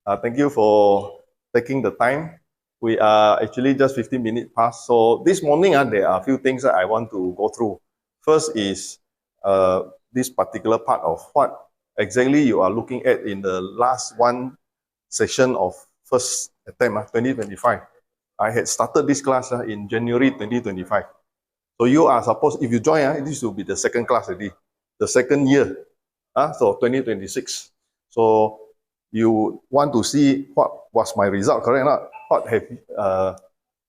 Thank you for taking the time. We are actually just 15 minutes past. So this morning, there are a few things that I want to go through. First is this particular part of what exactly you are looking at in the last one session of first attempt, 2025. I had started this class in January 2025. So you are supposed, if you join, this will be the second class already, the second year, so 2026. So you want to see what was my result, correct or not?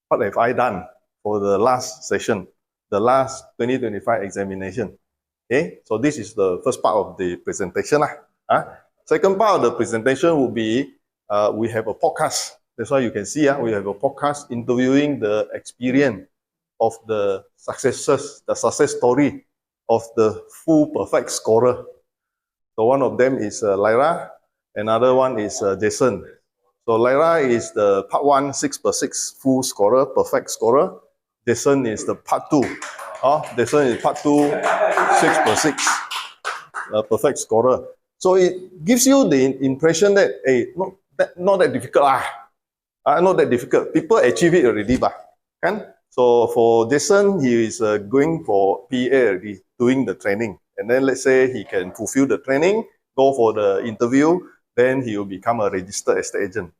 What have I done for the last session, the last 2025 examination? Okay, so this is the first part of the presentation. Second part of the presentation will be, we have a podcast. That's why you can see we have a podcast interviewing the experience of the success story of the full perfect scorer. So one of them is Lyra, another one is Jason. So Lyra is the part 1 6/6 full scorer, perfect scorer. Jason is the part 2. Jason is part 2 6/6 perfect scorer. So it gives you the impression that not that difficult not that difficult. People achieve it already kan? So for Jason, he is going for PA already, doing the training. And then let's say he can fulfill the training, go for the interview, then he will become a registered estate agent.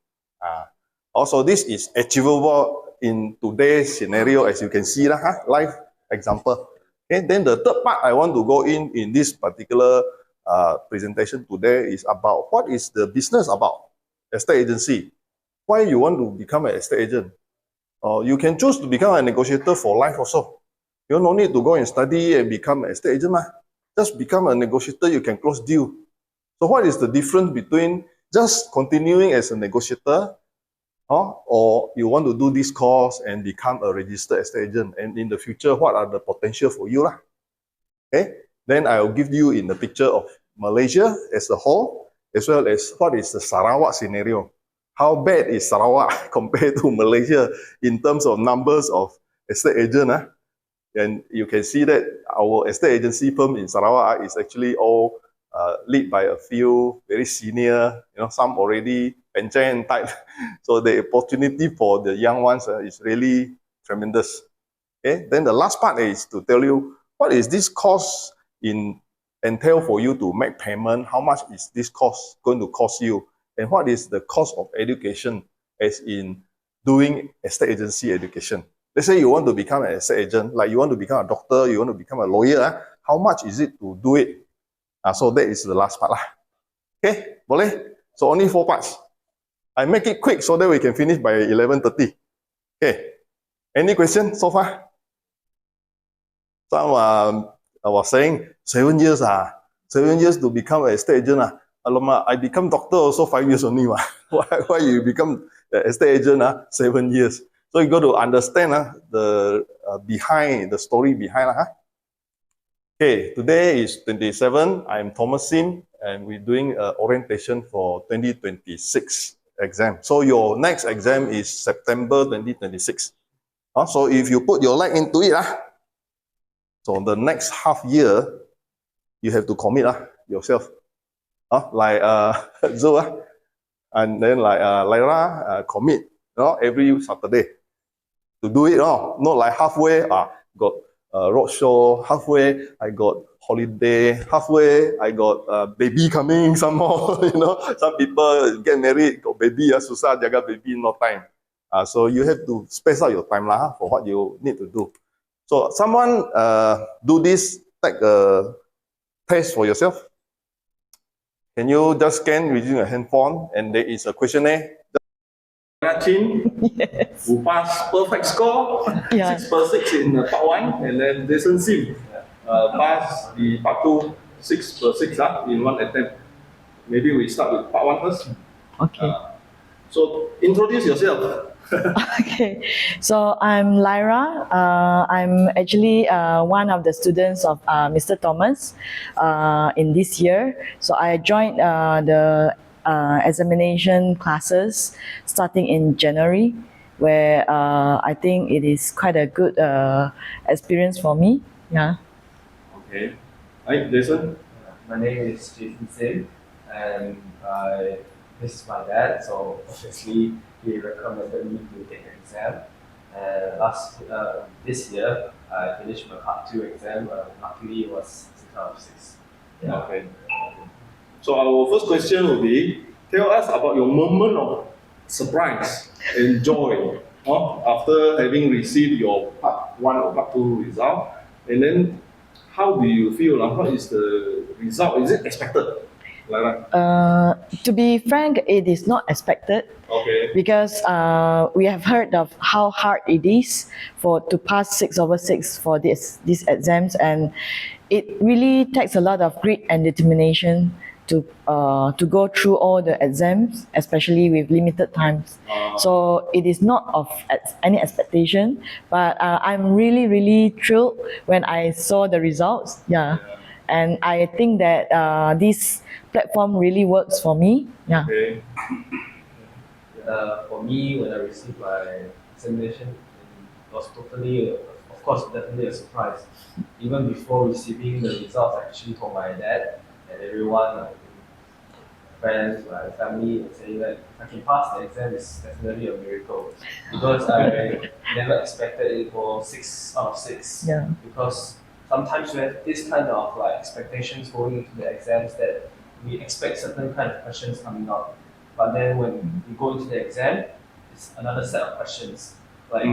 Also, this is achievable in today's scenario, as you can see, live example. Okay, then the third part I want to go in this particular presentation today is about what is the business about estate agency. Why you want to become an estate agent? You can choose to become a negotiator for life also. You don't need to go and study and become an estate agent. Just become a negotiator, you can close deal. So what is the difference between just continuing as a negotiator or you want to do this course and become a registered estate agent? And in the future, what are the potential for you? Okay, then I will give you in the picture of Malaysia as a whole, as well as what is the Sarawak scenario. How bad is Sarawak compared to Malaysia in terms of numbers of estate agent? And you can see that our estate agency firm in Sarawak is actually all led by a few very senior, some already pension type. So the opportunity for the young ones is really tremendous. Okay, then the last part is to tell you what is this cost entail for you to make payment, how much is this cost going to cost you, and what is the cost of education as in doing estate agency education. Let's say you want to become an estate agent, like you want to become a doctor, you want to become a lawyer, how much is it to do it? So that is the last part. Okay, boleh? So only 4 parts. I make it quick so that we can finish by 11:30. Okay, any question so far? Some I was saying 7 years 7 years to become an estate agent Alamak, I become doctor also 5 years only. Why you become the estate agent 7 years? So you got to understand the story behind. Okay, today is 27. I'm Thomas Sim, and we're doing orientation for 2026 exam. So your next exam is September 2026. So if you put your leg into it, so the next half year, you have to commit yourself. Like Zoe, and then like Lyra, commit every Saturday to do it. Not like halfway, got roadshow, halfway I got holiday, halfway I got baby coming some more. Some people get married, got baby, susah jaga baby, no time. So you have to space out your time for what you need to do. So someone do this, take a test for yourself. Can you just scan using a handphone, and there is a questionnaire. Chin, Yes. who passed perfect score, Yeah. 6/6 in part 1, and then Jason Sim passed the part 2, 6/6 in one attempt. Maybe we start with part 1 first. Okay. So introduce yourself. Okay, so I'm Lyra. I'm actually one of the students of Mr. Thomas in this year. So I joined the examination classes starting in January, where I think it is quite a good experience for me. Yeah. Okay. Hi, Jason. My name is Jason Sim, and I this is my dad. So obviously he recommended me to take an exam. And this year I finished my part two exam. Luckily it was 6 out of 6. Yeah. Okay. So our first question will be, tell us about your moment of surprise and joy after having received your part one or part two result, and then how do you feel? What is the result? Is it expected? Like that? To be frank, it is not expected Okay. because we have heard of how hard it is to pass 6/6 for these exams, and it really takes a lot of grit and determination to go through all the exams, especially with limited times. So it is not of any expectation, but I'm really thrilled when I saw the results. Yeah, and I think that this platform really works for me. Yeah. Okay. For me, when I received my examination, it was totally, of course, definitely a surprise. Even before receiving the results, I actually told my dad and everyone, like friends, my family, and saying that if I can pass the exam, it's definitely a miracle. Because I never expected it for 6 out of 6. Yeah. Because sometimes we have this kind of like expectations going into the exams that we expect certain kind of questions coming out. But then when you go into the exam, it's another set of questions. Like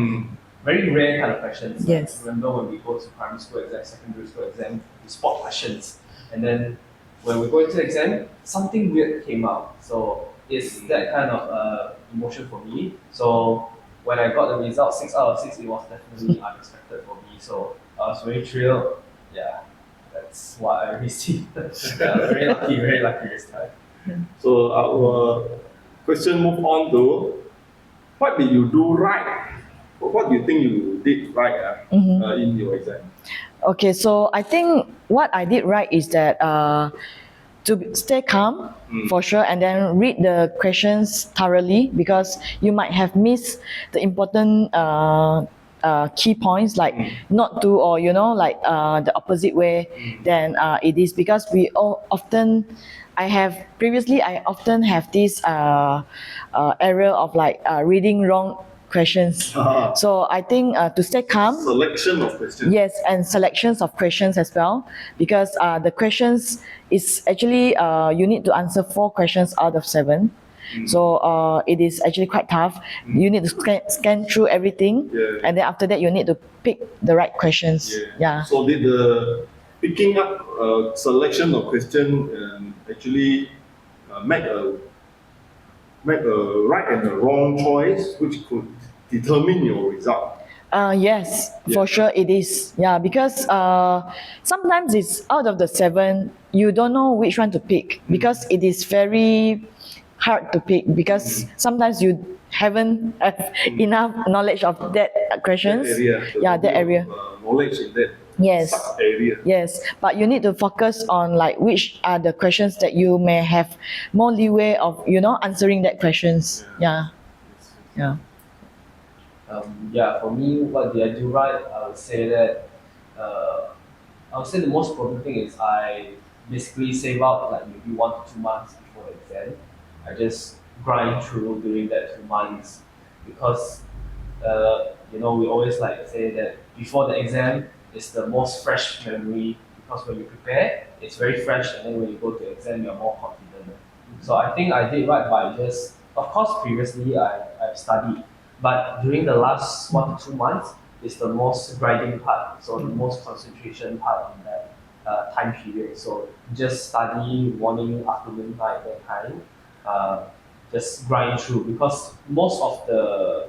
very rare kind of questions. Yes. Like, remember when we go to primary school exam, secondary school exam, we spot questions. And then when we go into the exam, something weird came out. So it's that kind of emotion for me. So when I got the result 6 out of 6, it was definitely unexpected for me. So I was very thrilled. Yeah, that's what I received. Yeah, very lucky this time. So our question move on to, what did you do right? What do you think you did right in your exam? Okay, so I think what I did right is that to stay calm for sure, and then read the questions thoroughly, because you might have missed the important key points, like not to, or like the opposite way than it is, because we all often I often have this error of like reading wrong questions. So I think to stay calm. Selection of questions. Yes, and selections of questions as well, because the questions is actually you need to answer 4 questions out of 7. So it is actually quite tough. You need to scan through everything, and then after that you need to pick the right questions. Yeah. So did the picking up selection of question actually make a right and a wrong choice, which could determine your result? Yes, for sure it is. Yeah, because sometimes it's out of the 7, you don't know which one to pick, because it is very hard to pick, because sometimes you haven't have enough knowledge of that questions. That area. Knowledge in that Yes. area. Yes, but you need to focus on like which are the questions that you may have more leeway of answering that questions. Yeah. For me, what did I do right? I would say that the most important thing is I basically save out like maybe 1 to 2 months before the exam. I just grind through during that 2 months, because we always like say that before the exam is the most fresh memory, because when you prepare, it's very fresh, and then when you go to exam, you're more confident. So I think I did right by just, of course, previously I've studied, but during the last 1 to 2 months is the most grinding part, so the most concentration part in that time period. So just study morning, afternoon, night, that kind. Just grind through, because most of the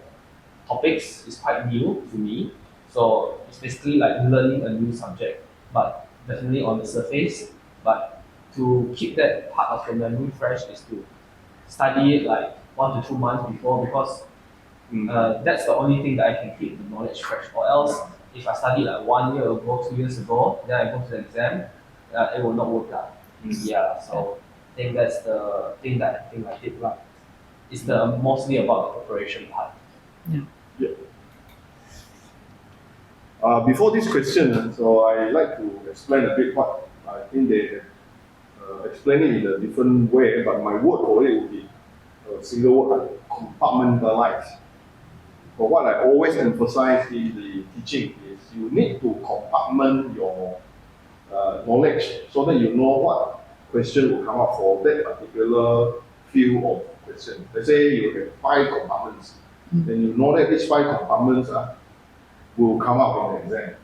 topics is quite new to me. So it's basically like learning a new subject, but definitely on the surface. But to keep that part of the memory fresh is to study it like 1 to 2 months before, because that's the only thing that I can keep the knowledge fresh. Or else, if I studied like 1 year ago, 2 years ago, then I go to the exam, it will not work out. Yeah, so I think that's the thing that I think I did right. It's mostly about the preparation part. Before this question, so I like to explain a bit what I think they explain it in a different way, but my word for it would be a single word, compartmentalize. But what I always emphasize in the teaching is you need to compartment your knowledge so that you know what question will come up for that particular field of question. Let's say you have 5 compartments, then you know that these 5 compartments will come up in the exam.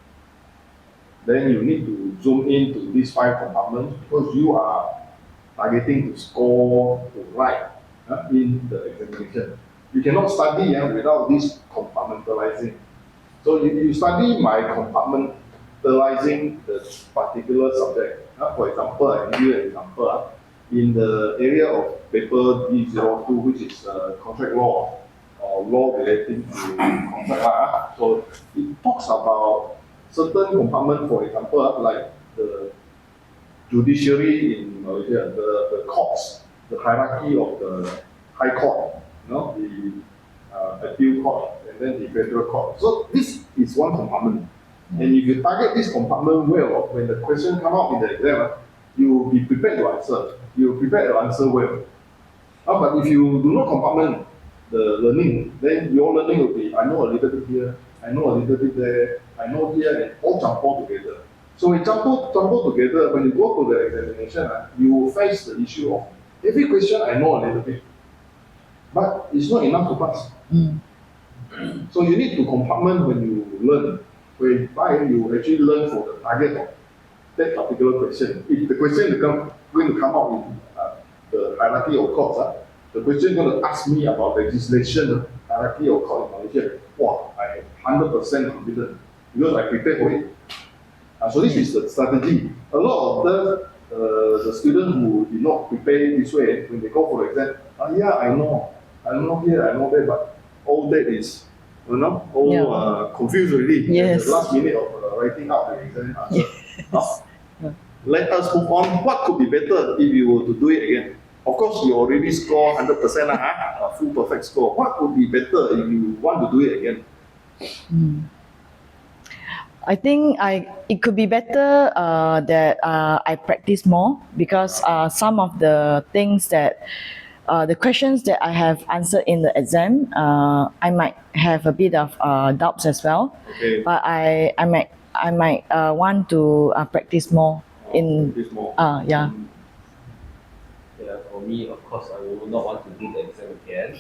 Then you need to zoom into these 5 compartments because you are targeting to score to write in the examination. You cannot study without this compartmentalizing. So you study by compartmentalizing the particular subject. For example, I give you an example. In the area of paper D02, which is contract law or law relating to contract. So it talks about certain compartment, for example, like the judiciary in Malaysia, the courts, the hierarchy of the high court, the appeal court, and then the federal court. So this is one compartment. And if you target this compartment well, when the question come out in the exam, you will be prepared to answer. You will prepare to answer well. But if you do not compartment the learning, then your learning will be, I know a little bit here, I know a little bit there, I know here, and all jumble together. So when jumble together, when you go to the examination, you will face the issue of every question I know a little bit, but it's not enough to pass. So you need to compartment when you learn. Whereby you actually learn for the target of that particular question. If the question is going to come out in the hierarchy of courts, the question is going to ask me about legislation, hierarchy of court in Malaysia. Wow, I am 100% confident because I prepared for it. So this is the strategy. A lot of the students who did not prepare this way, when they go for the exam, yeah, I know here, I know there, but all that is, confused already. Yes. The last minute of writing out the exam answer. Let us move on. What could be better if you were to do it again? Of course, you already score 100%, a full perfect score. What would be better if you want to do it again? I think it could be better that I practice more because some of the things that the questions that I have answered in the exam, I might have a bit of doubts as well. Okay. But I might want to practice more in. Practice more. Yeah. Yeah, for me, of course, I will not want to do the exam again.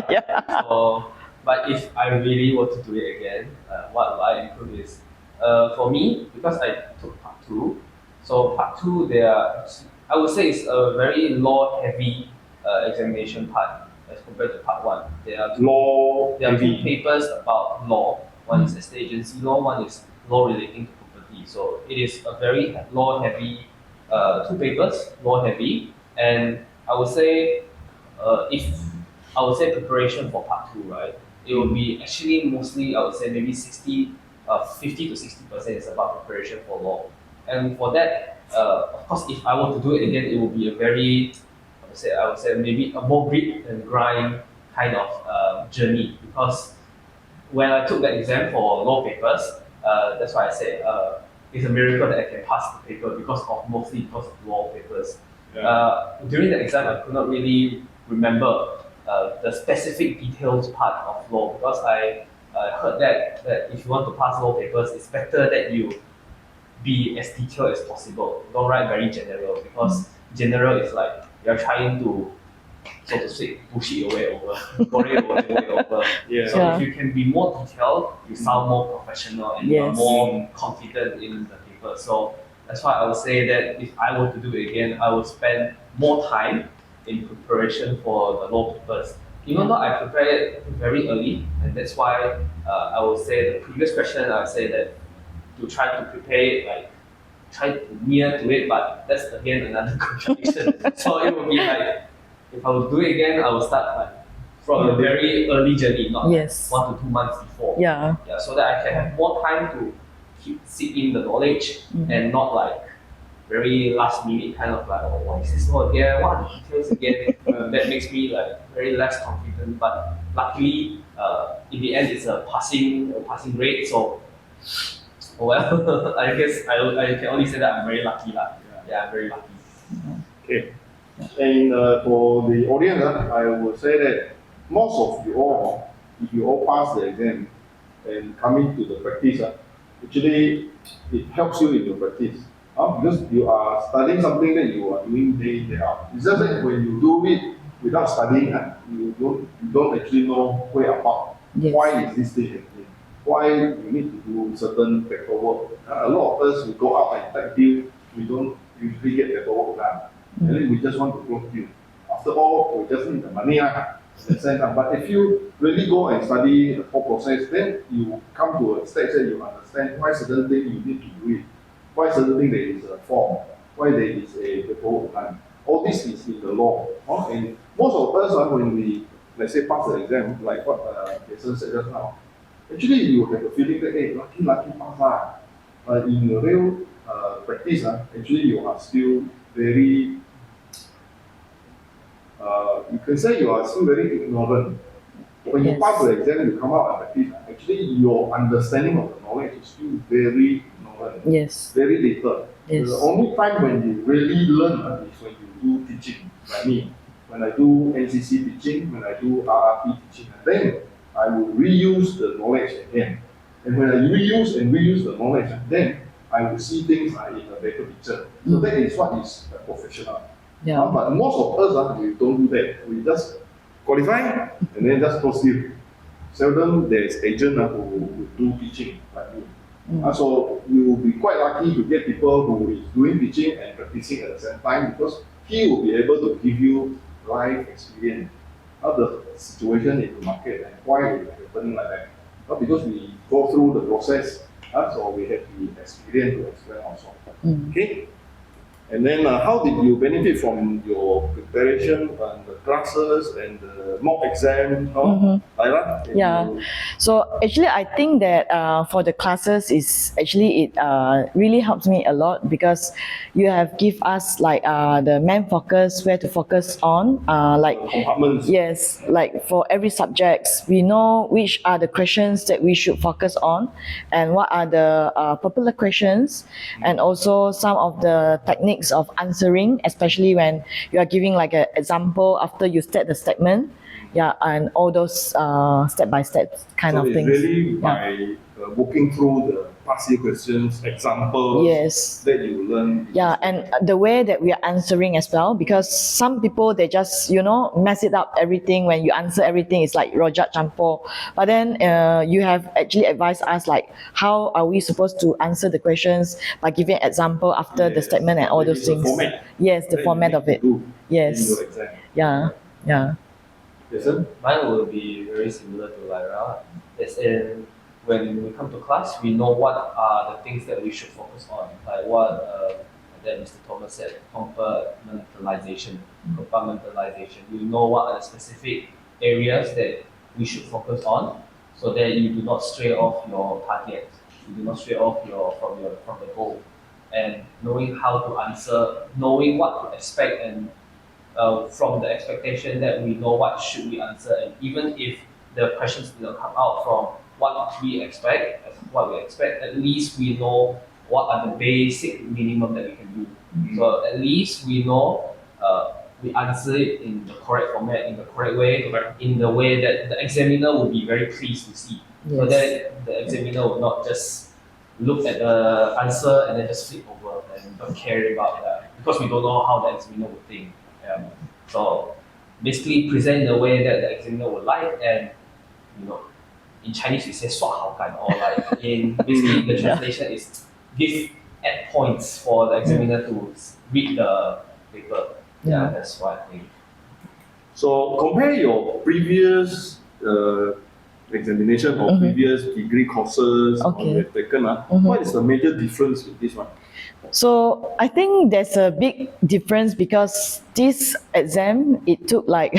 Yeah. So, but if I really want to do it again, what will I improve is, for me, because I took part 2, so part 2, I would say it's a very law-heavy examination part as compared to part 1. There are two papers about law. One is estate agency law, one is law relating to property. So it is a very law-heavy, 2 papers, law-heavy. And I would say, preparation for part 2, right? It will be actually mostly, I would say maybe 50 to 60% is about preparation for law. And for that, of course, if I were to do it again, it will be a very, I would say maybe a more grit and grind kind of journey. Because when I took the exam for law papers, that's why I say it's a miracle that I can pass the paper mostly because of law papers. Yeah. During the exam, I could not really remember the specific details part of law because I heard that if you want to pass law papers, it's better that you be as detailed as possible. Don't write very general because general is like you're trying to, so to speak, push it away over. Yeah. So if you can be more detailed, you sound more professional and you are more confident in the paper. So that's why I would say that if I were to do it again, I would spend more time in preparation for the law papers. Even though I prepared it very early, and that's why I would say the previous question, I would say that to try to prepare it, try to near to it, but that's again another contradiction. So it would be like, if I would do it again, I would start from a very early journey, not 1 to 2 months before. Yeah, so that I can have more time to seek in the knowledge and not very last minute kind of what is this law again? What are the details again? That makes me very less confident. But luckily, in the end, it's a passing rate. So, well, I guess I can only say that I'm very lucky. Yeah, I'm very lucky. Okay. And for the audience, I would say that most of you all, if you all pass the exam and coming to the practice, actually it helps you in your practice. Because you are studying something that you are doing day in, day out. It's just that when you do it without studying, you don't actually know where about. Yes. Why is this thing happening? Why you need to do certain paperwork? A lot of us, we go out and tech deal, we don't usually get paperwork done. And then we just want to close deal. After all, we just need the money. But if you really go and study the whole process, then you come to a stage that you understand why certain thing you need to do it, why certain thing there is a form, why there is a paperwork done. All this is in the law. And most of us, when we, let's say, pass the exam, like what Jason said just now, actually you have a feeling that, hey, lucky pass. But in the real practice, actually you are still very, you can say you are still very ignorant. When you Yes. pass the exam, you come out and practice, actually your understanding of the knowledge is still very ignorant, Yes. very little. Yes. The only time when you really learn is when you do teaching, like me. When I do NCC teaching, when I do RRP teaching, and then I will reuse the knowledge again. And when I reuse the knowledge, then I will see things in a better picture. So that is what is professional. Yeah. But most of us, we don't do that. We just qualify and then just proceed. Seldom there is agent who do teaching like me. So you will be quite lucky to get people who is doing teaching and practicing at the same time, because he will be able to give you life experience, how the situation in the market and why it is happening like that. Not because we go through the process, so we have the experience to explain also. Okay. And then how did you benefit from your preparation and the classes and the mock exam? Lyra? Yeah. So actually, I think that for the classes is actually it really helps me a lot, because you have give us like the main focus, where to focus on, like Compartments. yes, like for every subjects, we know which are the questions that we should focus on, and what are the popular questions, and also some of the techniques of answering, especially when you are giving like an example after you state the statement. Yeah, and all those step by step kind So of it's things. really by working through the past year questions, examples Yes. that you learn. Yeah, and the way that we are answering as well, because some people, they just mess it up everything. When you answer everything, it's like rojak campur. But then you have actually advised us like how are we supposed to answer the questions by giving example after the Yes, statement and all there those is a things. format Yes, the that you format need of to it. do Yes. in your exam. Yeah, yeah. Jason? Mine will be very similar to Lyra. As in, when we come to class, we know what are the things that we should focus on, like what that Mr. Thomas said, compartmentalization. We know what are the specific areas that we should focus on, so that you do not stray off your target, you do not stray off from the goal, and knowing how to answer, knowing what to expect, and from the expectation that we know what should we answer, and even if the questions do not come out from what we expect, at least we know what are the basic minimum that we can do. So at least we know we answer it in the correct format, in the correct way, in the way that the examiner will be very pleased to see. So Yes. that the examiner will not just look at the answer and then just flip over and don't care about that, because we don't know how the examiner would think. So basically present in a way that the examiner would like, and in Chinese we say 刷好感, or like in basically the translation is add points for the examiner to read the paper. Yeah, that's what I think. So compare your previous examination or previous degree courses Okay. you have taken. What is the major difference with this one? So I think there's a big difference, because this exam, it took like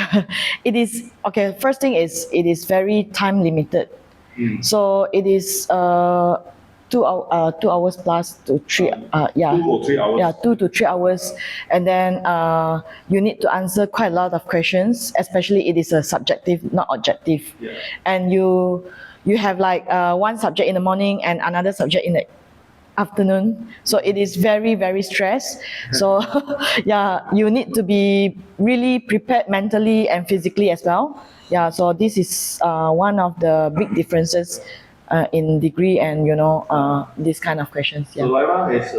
it is okay. First thing is it is very time limited. So it is 2 hours plus to 3 yeah. 2 or 3 hours? Yeah, 2 to 3 hours, and then you need to answer quite a lot of questions. Especially it is a subjective, not objective. Yeah. And you have like one subject in the morning and another subject in the afternoon. So it is very, very stressed. So yeah, you need to be really prepared mentally and physically as well. Yeah, so this is one of the big differences in degree and this kind of questions. So Yeah. Lyra has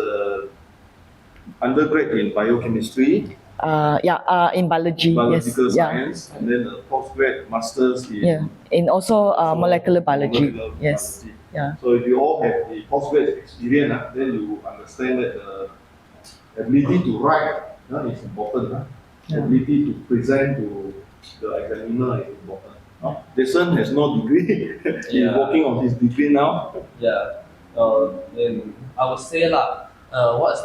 undergrad in biochemistry, In biology. biological Yes. Yeah. science, and then a postgrad masters in Yeah. In also molecular biology. molecular Yes. biology. Yeah. So if you all have the postgrad experience, then you understand that the ability to write is important. The Yeah. ability to present to the examiner is important. Jason has no degree. He's Yeah. working on his degree now. Yeah. Then I would say what's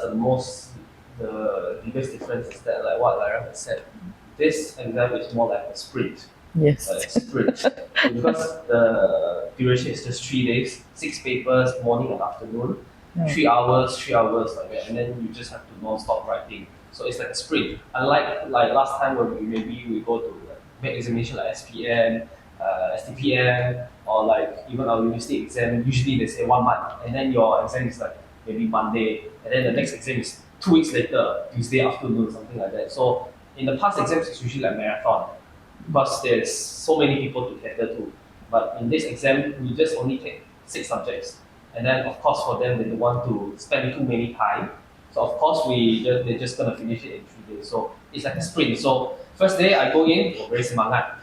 the biggest difference is that like what Lara has said, this exam is more like a sprint. Yes. Like sprint. Because the duration is just 3 days, 6 papers, morning and afternoon, Yeah. 3 hours like that, and then you just have to non-stop writing. So it's like a sprint. Unlike like last time when we go to like make examination like SPM, STPM, or like even our university exam, usually they say 1 month, and then your exam is like maybe Monday, and then the next exam is 2 weeks later, Tuesday afternoon, something like that. So in the past exams, it's usually like marathon because there's so many people to cater to. But in this exam, we just only take 6 subjects, and then of course for them they don't want to spend too many time. So of course they're just gonna finish it in 3 days. So it's like a sprint. So first day I go in, very semangat,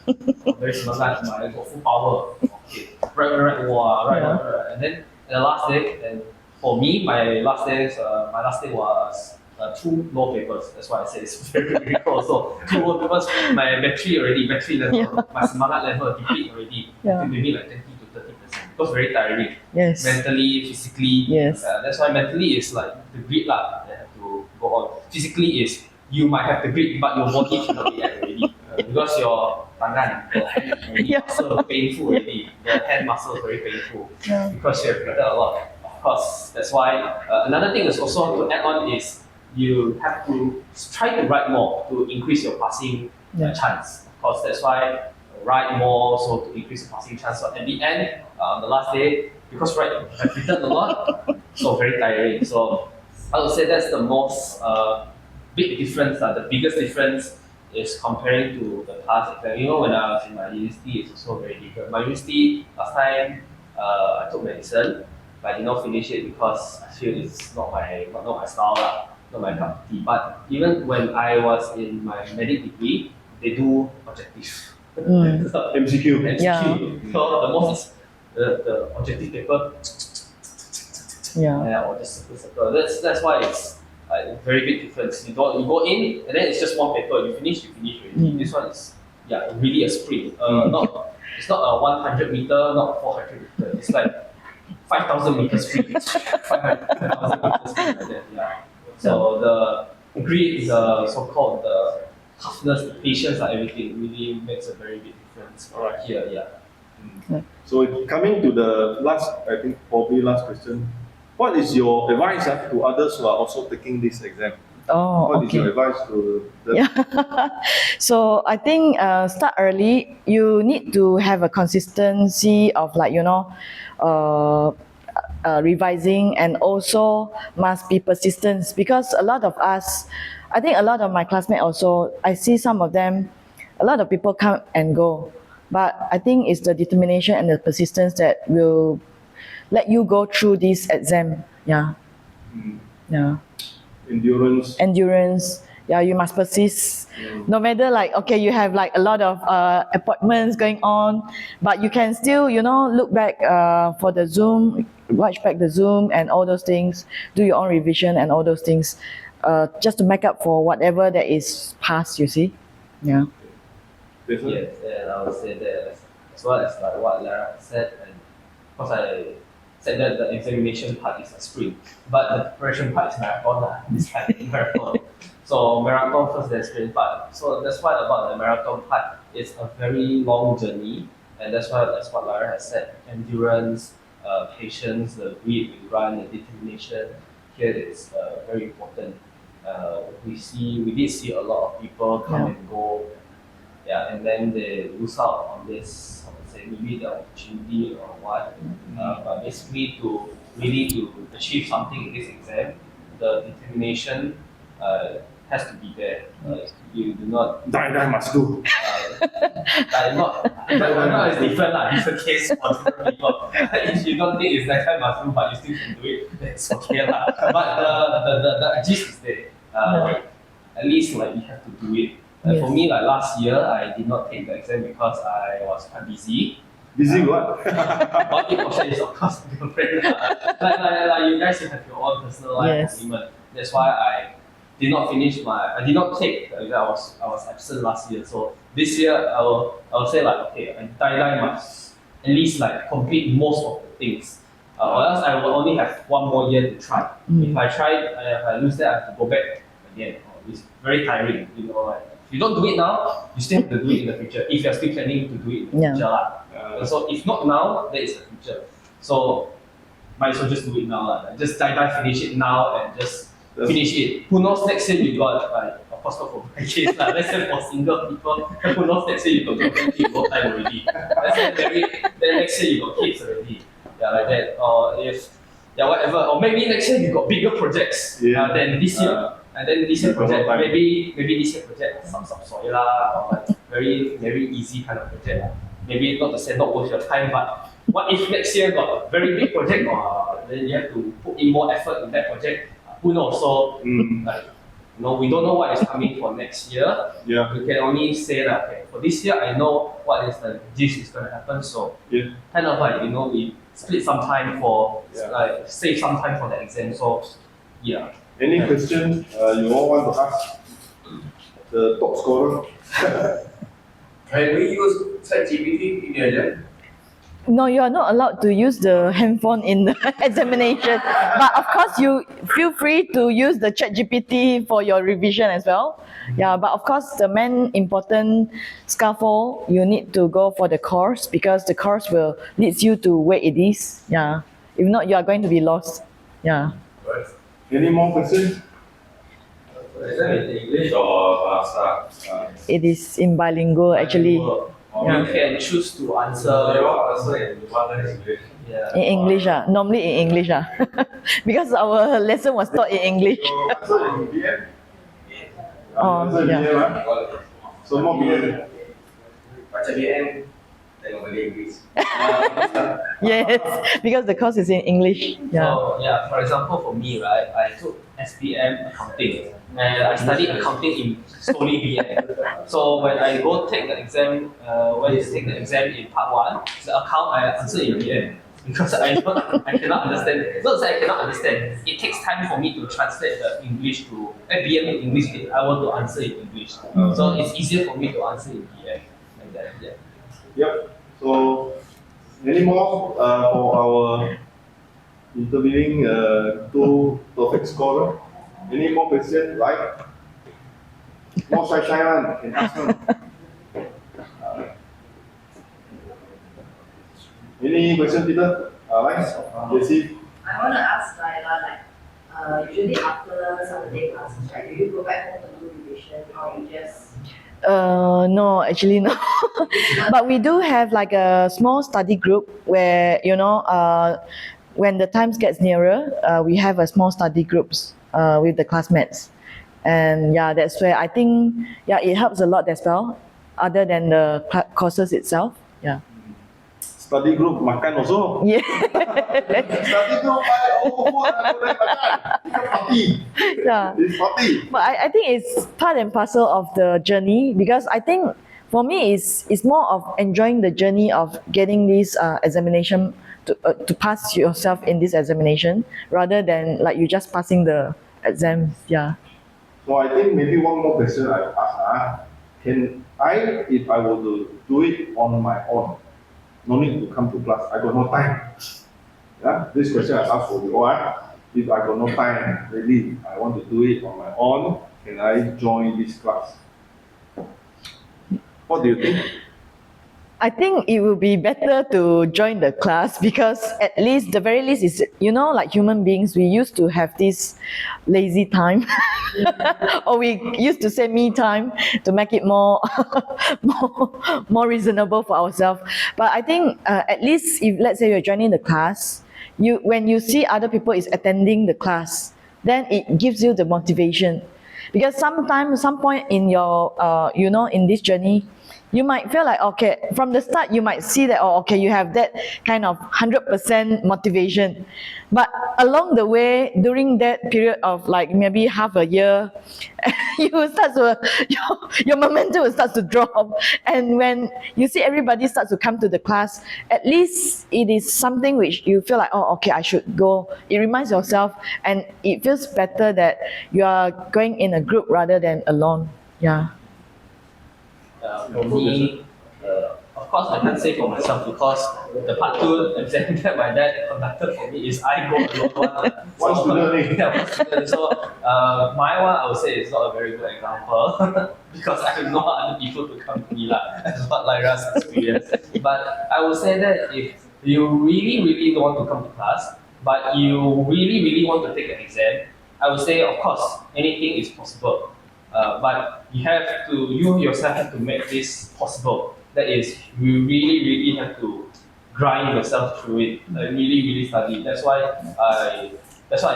very semangat, I got full power. Okay, right, wow, right. And then the last day, and for me, my last day was 2 low papers. That's why I say it's very critical. So 2 low papers, my battery level, my semangat level deplete already. Yeah. Maybe like 20 to 30%. Because very tiring. Yes. Mentally, physically. Yes. That's why mentally is like the grit lah that have to go on. Physically is you might have the grit, but your body cannot react already. Because your tangan, your hand already Yeah. muscle painful already. The hand muscle is very painful. Yeah. Because you have written a lot. Of course, that's why. Another thing is also to add on is you have to try to write more to increase your passing Yeah. chance. Of course, that's why write more so to increase the passing chance. So at the end, the last day, because I've written a lot, so very tiring. So I would say that's the most big difference. The biggest difference is comparing to the past exam. When I was in my university, it's also very different. My university last time, I took medicine, but I did not finish it because I feel it's not my style lah, not my cup of tea. But even when I was in my medic degree, they do objective. MCQ. MCQ. Yeah. So the most the objective paper, Yeah. or just circle. That's why it's like very big difference. You go in and then it's just one paper. You finish already. This one is really a sprint. It's not a 100 meter, not 400 meter. It's like 5,000 meter sprint. 5,000 meter sprint like that. Yeah. So the grit, the so-called the toughness, the patience, everything really makes a very big difference. Alright. Here, yeah. So coming to the last, I think probably last question. What is your advice to others who are also taking this exam? Oh, What is your okay. advice to them? Yeah. So I think start early. You need to have a consistency of revising, and also must be persistent, because a lot of us, I think a lot of my classmates also, I see some of them, a lot of people come and go, but I think it's the determination and the persistence that will let you go through this exam. Yeah. Yeah. Endurance. Yeah, you must persist. No matter you have a lot of appointments going on, but you can still look back for the Zoom, watch back the Zoom and all those things, do your own revision and all those things, just to make up for whatever that is past. You see, yeah. Yes, and I would say that as well as like what Lara said, and because I said that the examination part is a sprint, but the preparation part is marathon this time marathon. So marathon first, then sprint part. So that's why about the marathon part, it's a very long journey, and that's what Lara has said. Endurance, patience, the grit we run, the determination. Here is very important. We did see a lot of people come and go. Yeah, and then they lose out on this, I would say, maybe the opportunity or what. But basically to really to achieve something in this exam, the determination has to be there. You do not Die must do. like not as different lah. It's a case for different people. If you don't think it's that kind of room, but you still can do it, that's okay lah. But the gist is there. Like, at least like you have to do it. Yes. For me, like last year, I did not take the exam because I was quite busy. Busy what? One big portion is of course girlfriend. Like you guys, you have your own personal life Yes. commitment. That's why I did not take the exam. I was absent last year. So this year I will say like okay, I must at least like complete most of the things. Or else I will only have one more year to try. If I lose that, I have to go back again. It's very tiring, you know. Like, if you don't do it now, you still have to do it in the future. If you're still planning to do it in the Yeah. future, lah. So if not now, that is the future. So might as well just do it now, lah. Just die finish it now and just finish it. Who knows next year you got like of course not for my case lah. Let's say for single people, who knows next year you got girlfriend, you got time already. Let's say then next year you got kids already. Yeah, like that. Or if whatever. Or maybe next year you got bigger projects than this year. And then this year project, maybe this year project some soil lah, or like very easy kind of project. Maybe not to say not worth your time, but what if next year got a very big project, or then you have to put in more effort in that project? Who knows? So like, you know, we don't know what is coming for next year. Yeah. We can only say that okay, for this year I know what is the gist is going to happen. So kind of like, you know, we split some time for like save some time for the exam. So yeah. Any question you all want to ask? The top scorer. Can we use ChatGPT in the exam? No, you are not allowed to use the handphone in the examination. But of course, you feel free to use the ChatGPT for your revision as well. Yeah, but of course, the main important scaffold, you need to go for the course because the course will leads you to where it is. Yeah, if not, you are going to be lost. Yeah. Any more questions? Is that in English or Bahasa? It is in bilingual actually. You can choose to answer. Also in one English. Yeah. In English, normally in English, because our lesson was taught in English. Answer in BM. Oh, Answer in yeah. BM, So more BM. Baca BM, tengok balik English. Yes, because the course is in English. Yeah. So yeah, for example, for me, right, I took SPM accounting, and I studied accounting in solely BM. So when I go take the exam, in part one, the account I answer in BM because I cannot understand. Not that I cannot understand. It takes time for me to translate the English to BM in English. I want to answer in English, so it's easier for me to answer in BM like that. Yeah. Yep. So, any more for our interviewing two perfect scorer? Any more questions? Right? More shy one. Can ask one. Any question, Peter? Right? Jesse? I want to ask Laila, like, usually after Saturday classes, right, do you go back home to do revision or you just? No, actually no. But we do have like a small study group where, you know, when the times gets nearer, we have a small study groups with the classmates. And yeah, that's where I think, yeah, it helps a lot as well, other than the courses itself. Yeah. Study group makan also. Yeah. Study group makan. Party. Yeah. It's party. But I think it's part and parcel of the journey because I think for me it's more of enjoying the journey of getting this examination to pass yourself in this examination rather than like you just passing the exams. Yeah. So I think maybe one more question I ask. Can I, if I were to do it on my own, no need to come to class, I got no time. Yeah, this question I ask for you all. If I got no time, really, I want to do it on my own, can I join this class? What do you think? I think it will be better to join the class because at least the very least is, you know, like human beings, we used to have this lazy time or we used to say me time to make it more more reasonable for ourselves. But I think at least if let's say you're joining the class, you when you see other people is attending the class, then it gives you the motivation. Because sometimes some point in your you know, in this journey, you might feel like, okay, from the start you might see that, oh, okay, you have that kind of 100% motivation, but along the way during that period of like maybe half a year you will start to your momentum will start to drop. And when you see everybody starts to come to the class, at least it is something which you feel like, oh, okay, I should go. It reminds yourself, and it feels better that you are going in a group rather than alone. Yeah. For me, of course, I can't say for myself because the part 2 exam that my dad conducted for me is I go alone one. One student only. Yeah, one student. So my one, I would say, is not a very good example because I have no other people to come to me lah. That's what Lyra's experience. But I would say that if you really, really don't want to come to class, but you really, really want to take an exam, I would say, of course, anything is possible. But you yourself have to make this possible. That is, you really, really have to grind yourself through it. Really, really study. That's why I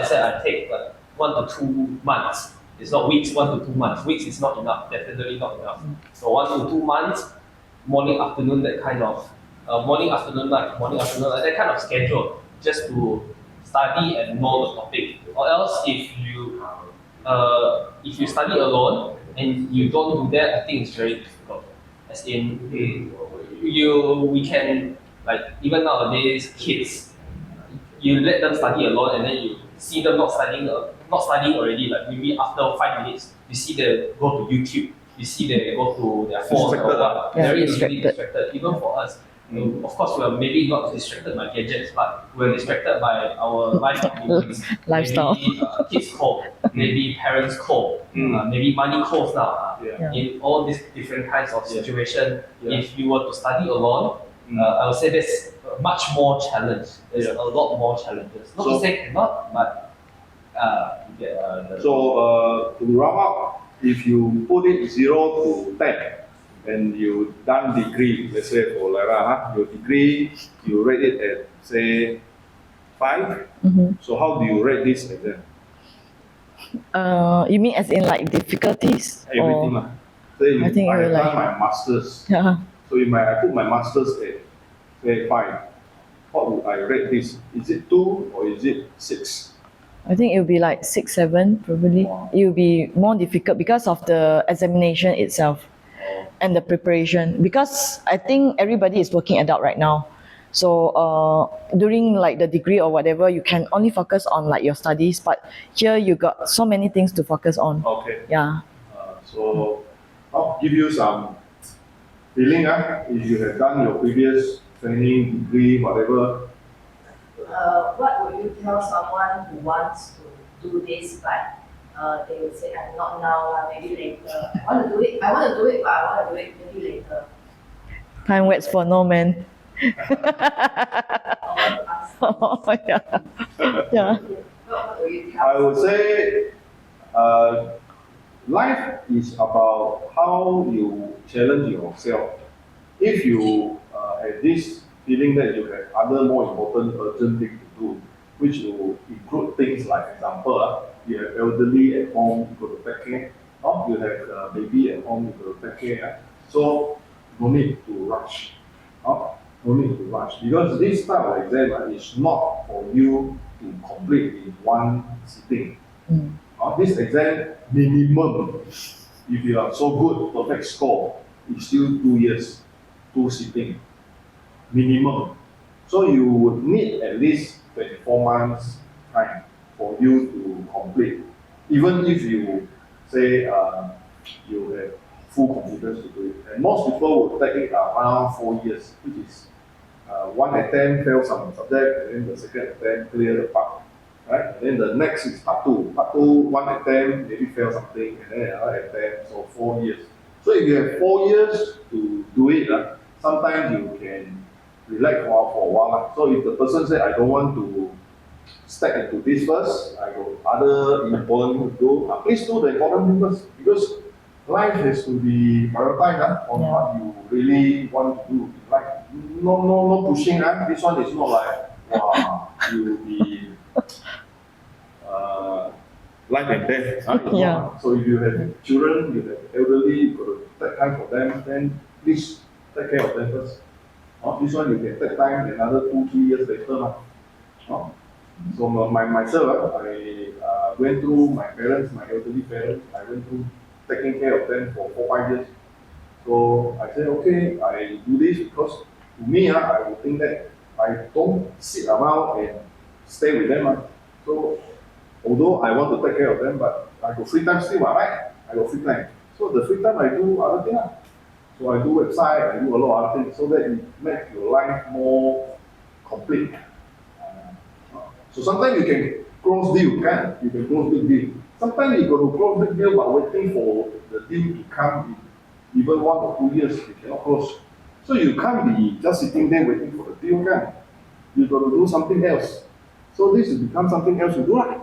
said I take like 1 to 2 months. It's not weeks, 1 to 2 months. Weeks is not enough, definitely not enough. So 1 to 2 months, morning, afternoon, that kind of morning, afternoon, night, morning, afternoon, night, that kind of schedule, just to study and know the topic. Or else, if you study alone and you don't do that, I think it's very difficult. As in, we can, like, even nowadays, kids, you let them study alone and then you see them not studying already, like maybe after 5 minutes, you see them go to YouTube, you see them go to their phone or what, Yeah, very distracted. easily distracted. Even for us, of course, we are maybe not distracted by gadgets, but we're distracted by our life activities. Lifestyle. Maybe kids call, maybe parents call, maybe money calls now. Yeah. In all these different kinds of situation, Yeah. if you were to study alone, I would say there's much more challenge. There's a lot more challenges. Not to So- say cannot, but you get So to wrap up, if you put it 0 to 10, and you done degree, let's say for Lyra, your degree, you rate it at say 5. So how do you rate this exam? You mean as in like difficulties? Everything lah. Say I think I you have like- done my masters. Yeah. So if I put my masters at say 5, what would I rate this? Is it 2 or is it 6? I think it will be like 6, 7 probably. It will be more difficult because of the examination itself and the preparation. Because I think everybody is working adult right now. So during like the degree or whatever, you can only focus on like your studies. But here you got so many things to focus on. Okay. Yeah. So I'll give you some feeling if you have done your previous training, degree, whatever. What would you tell someone who wants to do this, but they would say, I'm not now, maybe later. I want to do it, but I want to do it maybe later. Time waits for no man. I want to ask, Yeah. Yeah. what would you tell? I would say life is about how you challenge yourself. If you have this feeling that you have other more important, urgent things to do, which will include things like, example, you have elderly at home, you got to take care, or you have a baby at home, you got to take care. So, no need to rush. No need to rush. Because this type of exam is not for you to complete in one sitting. This exam, minimum, if you are so good, perfect score, is still 2 years, 2 sitting, minimum. So you would need at least 24 months time for you to complete. Even if you say you have full confidence to do it. And most people would take it around 4 years, which is one attempt fail some subject, and then the second attempt clear the part. Right? And then the next is part 2. Part 2, one attempt, maybe fail something, and then another attempt, so 4 years. So if you have 4 years to do it, sometimes you can relax for a while. Lah. So if the person say, I don't want to step into this first, I got other important to do, please do the important thing first. Because life has to be prioritized on what you really want to do in life. No pushing. This one is not like, wow, you will be life and death. Yeah. So if you have children, you have elderly, you got to take time for them, then please take care of them first. This one you can take time another 2-3 years later. So myself, I went through my parents, my elderly parents, I went through taking care of them for 4-5 years. So I said, okay, I do this because to me, I would think that I don't sit around and stay with them. So although I want to take care of them, but I got free time still, right? I got free time. So the free time I do other things. So I do website, I do a lot of other things so that it makes your life more complete. So sometimes you can close deal, can? You can close big deal. Sometimes you got to close big deal, but waiting for the deal to come in even 1 or 2 years, you cannot close. So you can't be just sitting there waiting for the deal, can? You got to do something else. So this will become something else you do, right?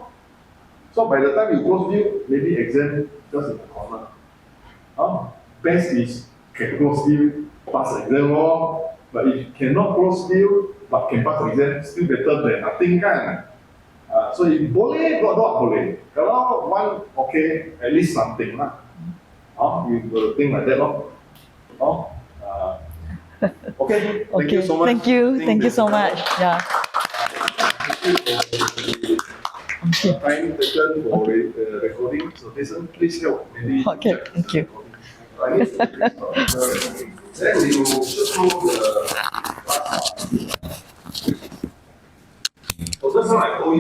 So by the time you close deal, maybe exam just in the corner. Best is can close deal, pass exam, but if you cannot close deal, but can pass exam, still better than nothing, kan? So if boleh, not boleh. Kalau one, okay, at least something lah. You got to think like that, okay, thank you so much. Thank you so much. Yeah. Time taken for recording, so Jason, please help. Maybe Okay, check thank the you. recording. I need to stop the recording. Then we will just close the last part. So just now I told you.